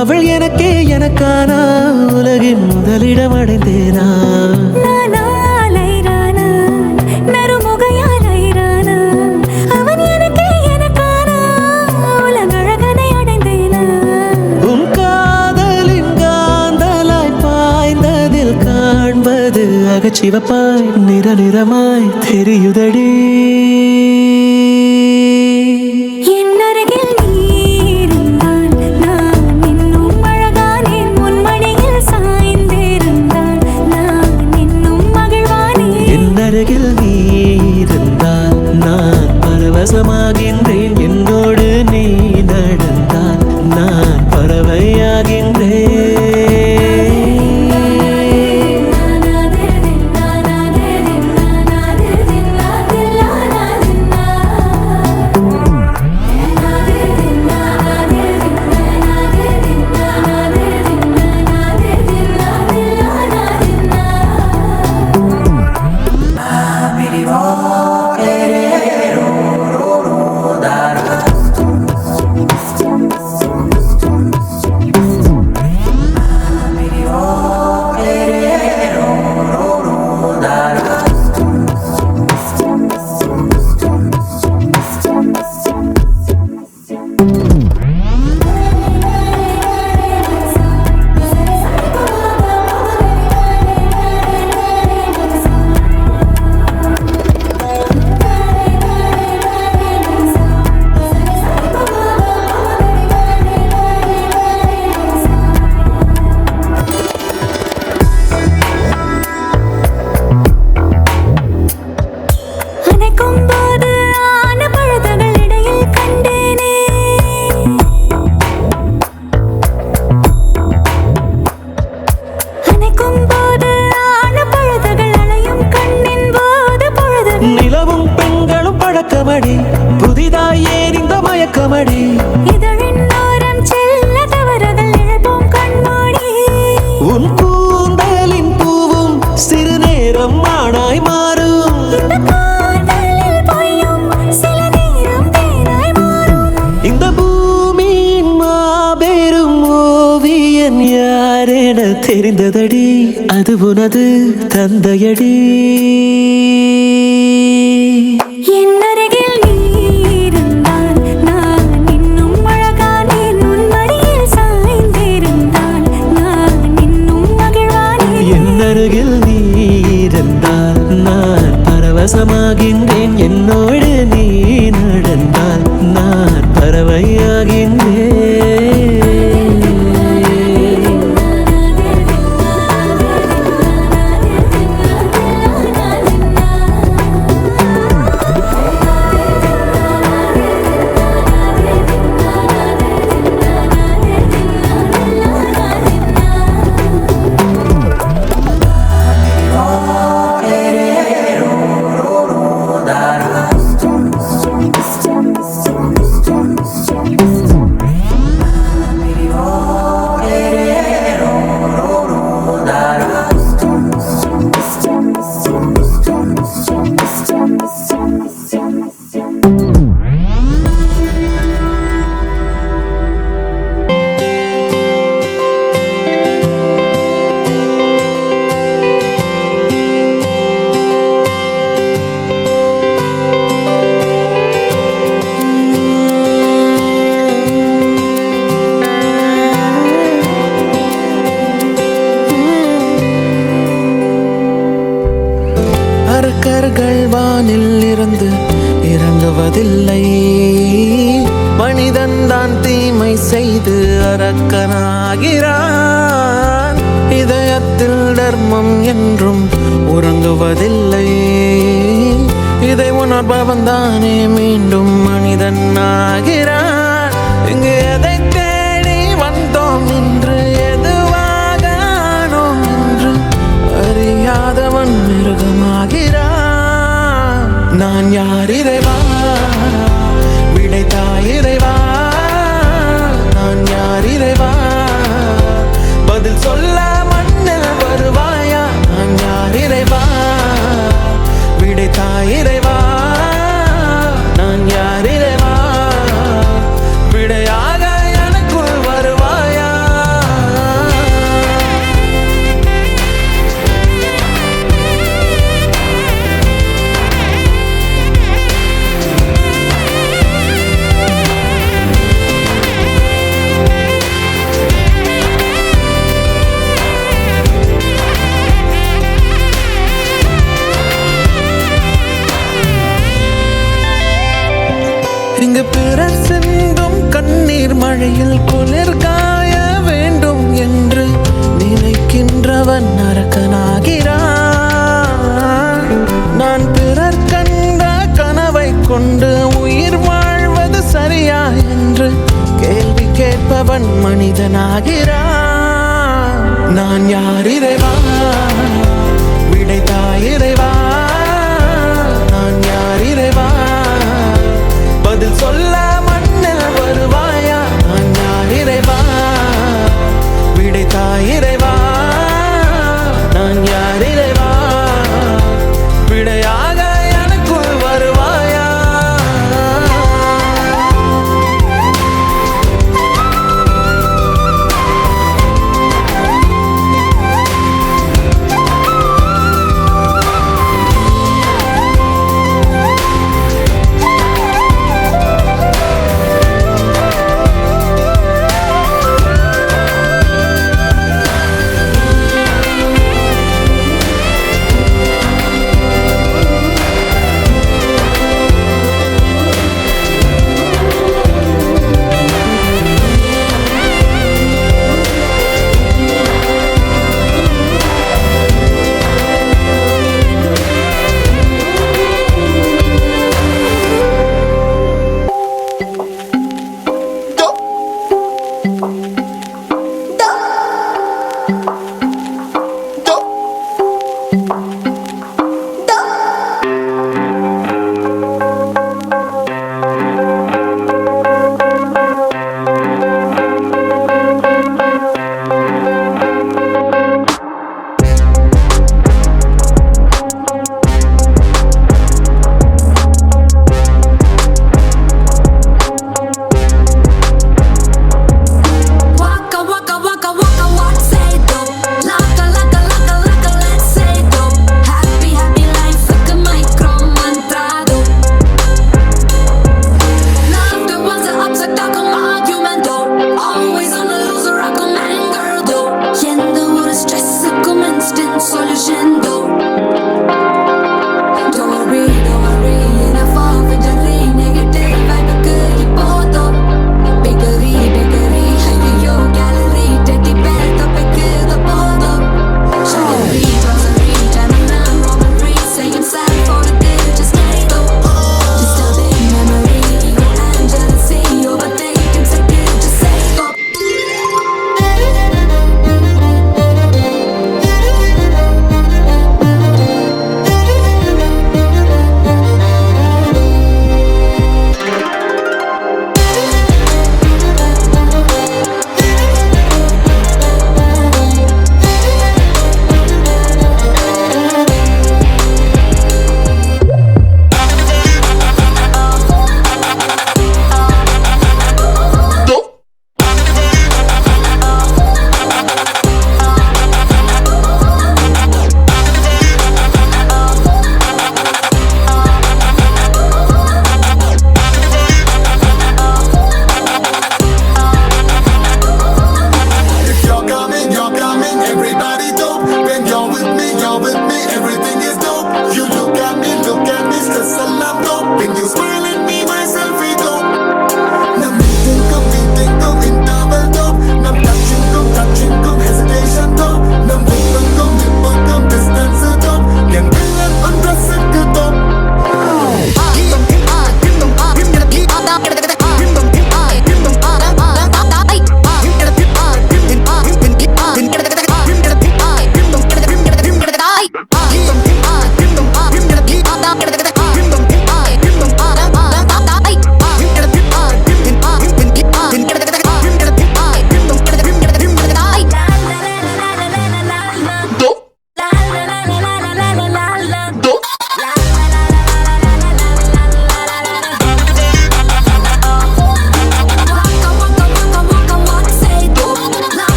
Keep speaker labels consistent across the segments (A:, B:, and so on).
A: அவள் எனக்கே எனக்கானா உலகின் முதலிடம் அடைந்தேனா உன் காதலின் காந்தலாய் பாய்ந்ததில் காண்பது அகச்சிவப்பாய் நிற நிறமாய் தெரியுதடி அருகில் நீ இருந்தால் நான் பரவசமாகின்றேன் என்னோடு நீ நடந்தால் நான் பறவையாகின்றேன் நிலவும் பெண்களும் பழக்கமடி புதிதாய் ஏன் இந்த மயக்கமடி உன் கூந்தலின் பூவும் சிறு நேரம் மானாய் மாறும் இந்த பூமியின் மாபெரும் ஓவியன் யாரென தெரிந்ததடி அது உனது தந்தையடி அருகில் நீ இருந்தால் நான் பரவசமாகின்றேன் என்னோடு நீ நடந்தால் நான் பறவையாகின்றேன் அரக்கர்கள் வானில் இருந்து இறங்குவதில்லை மனிதன் தான் தீமை செய்து அரக்கனாகிறான் தர்மம் என்றும் உறங்குவதில்லை. இதை உணர்பவன் தானே மீண்டும் மனிதன் ஆகிறான். இங்கு எதை தேடி வந்தோம் என்று எதுவாக ஆனோம் என்று அறியாதவன் மிருகமாகிறான். நான் யார் இறைவா, விடைத்தாய் இறைவா. நான் யார் இறைவா, பதில் சொல்ல மண்ணில் வருவாயா. நான் யார் இறைவா, விடைத்தாய் இறைவா. நான் யார் இறைவா, விடையாக எனக்குள் வருவாயா. இங்கு பிறர் சிந்தும் கண்ணீர் மழையில் குளிர் காய வேண்டும் என்று நினைக்கின்றவன் நரக்கனாகிறான். நான் பிறர் கண்ட கனவை கொண்டு உயிர் வாழ்வது சரியா என்று கேள்வி கேட்பவன் மனிதனாகிறான். நான் யார் இறைவா, விடைத்தாய் இறைவா. நான் யார் இறைவா, பதில் சொல்ல மண்ணில் வருவாயா. நான் யார் இறைவா, விடைத்தாய் இறைவா. நான் யார் இறைவா, விடையாக எனக்குள் வருவாயா.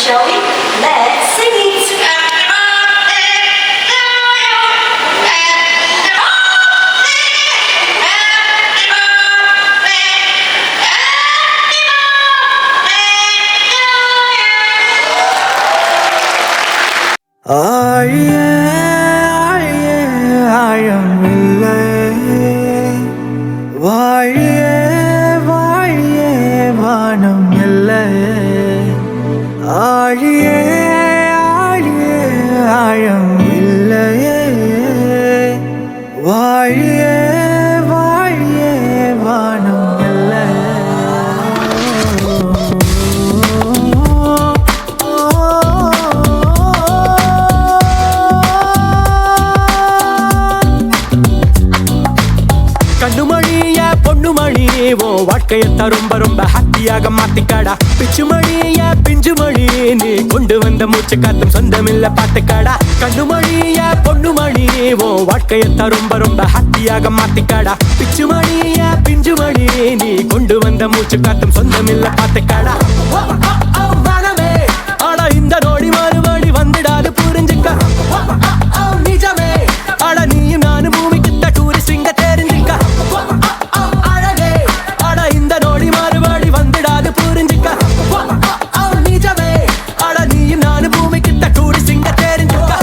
B: shall we? Let's sing it.
A: ஆழியே ஆழியே ஆழமில்லை வாழியே வாழியே வானம் இல்லை ஆழியே ஆழியே ஆழம் இல்லையே வாழியே வாழியே வானம் இல்லை கண்ணுமணிய பொண்ணுமணியே ஓ வாழ்க்கையத்த ரொம்ப ரொம்ப ஹாப்பியாக மாத்திக்காடா பிச்சுமணிய பிஞ்சுமணி நீ கொண்டு வந்த மூச்சு காத்தும் சொந்தமில்ல பாத்துக்காடா கண்ணுமணிய பொண்ணுமணியே ஓ வாழ்க்கையத்த ரொம்ப ரொம்ப ஹாப்பியாக மாத்திக்காடா பிச்சுமணிய பிஞ்சுமணி நீ கொண்டு வந்த மூச்சு காத்தும் சொந்தமில்ல பாத்துக்காடா மனமே ஆனா இந்த நோடி மறுபடி வந்துடாது புரிஞ்சுக்க நிஜமே ஆனா நீயும் நானும் பூமிக்கு டூரிஸ்ட் இங்க தெரிஞ்சுக்க அழகே ஆனா இந்த நோடி மறுபடி வந்துடாது புரிஞ்சுக்க நிஜமே ஆனா நீயும் நானும் பூமிக்கு டூரிஸ்ட் இங்க தெரிஞ்சுக்க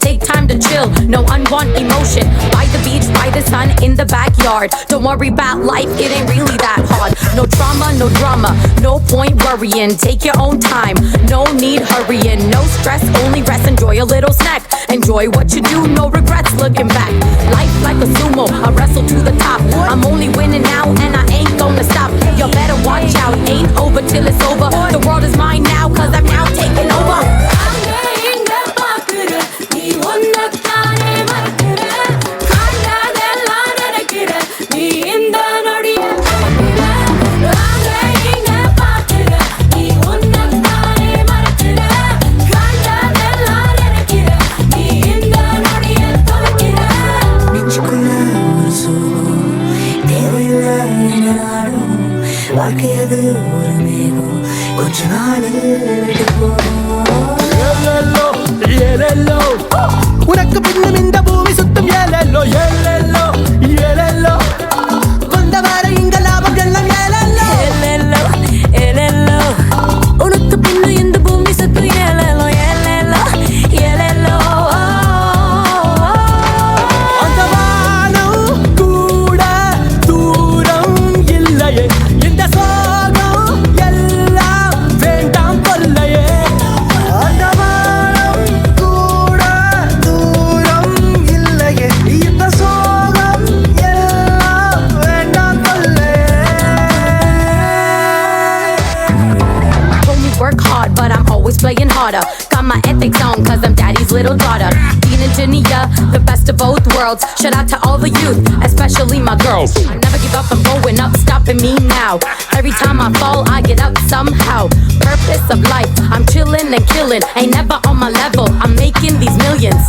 B: Take time to chill, no unwanted emotion. By the beach, by the sun, in the backyard. Don't worry about life, it ain't really that hard. No trauma, no drama, no point worrying. Take your own time, no need hurrying. No stress, only rest, enjoy a little snack. Enjoy what you do, no regrets looking back. Life like a sumo, I wrestle to the top. I'm only winning now and I ain't gonna stop. You better watch out, ain't over till it's over. The world is mine now, cause I'm now taking over.
C: வாழ்க்கையது ஒரு மேகம் கொஞ்ச நாளில்
A: உனக்கு பின்னும் இந்த பூமி சுத்தம் ஏலெல்லோ ஏலெல்லோ ஏலெல்லோ வந்த வர இங்க லாபம் எல்லாம் ஏலெல்லோ
B: ஏலெல்லோ ஏலெல்லோ உனக்கு பின்னும் இந்த பூமி சுத்தம் ஏலெல்லோ ஏலெல்லோ ஏலெல்லோ
A: அந்த வானம் கூட தூரம் இல்லையே இந்த சோகம் எல்லாம் வேண்டாம் கொல்லையே அந்த வானம் கூட தூரம் இல்லையே இந்த சோகம் எல்லாம் வேண்டாம் கொல்லையே
B: Told me work hard, but I'm always playing harder. Got my ethics on, cause I'm daddy's little daughter. Dean and Jania, the best of both worlds. Shout out to all the youth, especially my girls. I never give up, I'm going up, stopping me now. Every time I fall, I get up somehow. Purpose of life, I'm chillin' and killing. Ain't never on my level, I'm making these millions.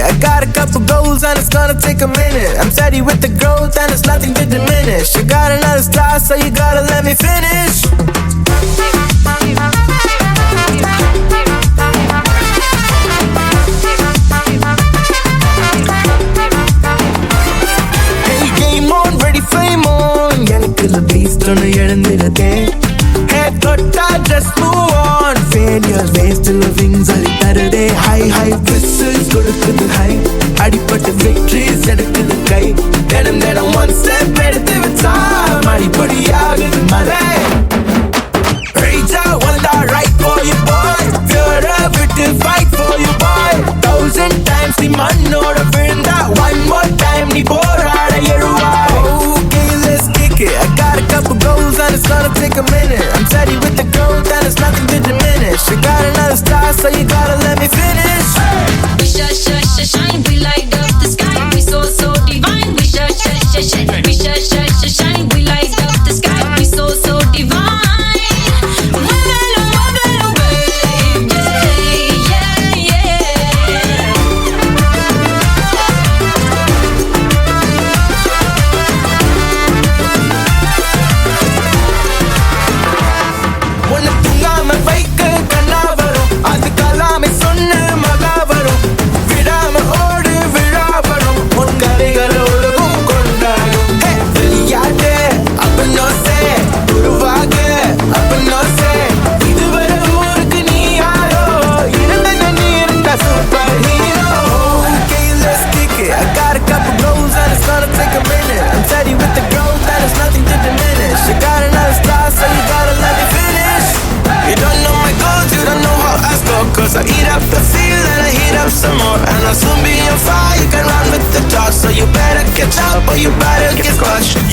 A: I got a couple goals and it's gonna take a minute. I'm steady with the growth and it's nothing to diminish. You got another star, so you gotta let me finish. Hey, game on, ready, flame on. எனக்குள்ள beast ஒன்னு எழுந்திருதே. Head தொட்டா just move on. Failure waste till wings அள்ளி தருதே. High high whistles கொடுக்குது high. அடிப்பட்ட victories எடுக்குது கை. தினம் one step எடுத்து வச்சா மடிப்படியாகுது மலை. Rage out, வந்தா right for you boy. Fear விட்டு fight for you boy. 1000 times நீ மண்ணோட விழுந்தா one more time நீ போராட எழுவாய். Okay, let's kick it. I got a couple goals and it's gonna take a minute. I'm steady with the growth and it's nothing to diminish. You got another star, so you gotta let me finish.
D: We shine, we light up the sky. We so divine. We shine, we light up the sky. We so divine. Well, babe, yeah.
A: உன்னை தூங்காம வைக்க கண்ணா வரும். அதுக்கெல்லாமே சொன்ன மகா வரும். விடாம ஓடு விழா வரும். உன் கதைகள் உலகம் கொண்டாடும். விளையாட்டு அப்பனோ சே உருவாக அப்பனோ சே. இதுவரை ஊருக்கு நீ யாரோ இருந்த நீ இருந்த super hero. Okay, let's kick it. I got a couple goals and it's gonna take a minute. I'm steady with the growth and it's nothing to diminish. You got another star, so you gotta let me finish. You don't know my goals, you don't know how I score. Cause I eat up the field and I heat up some more. And I'll soon be on fire, you can run with the dogs. So you better catch up or you better get crushed.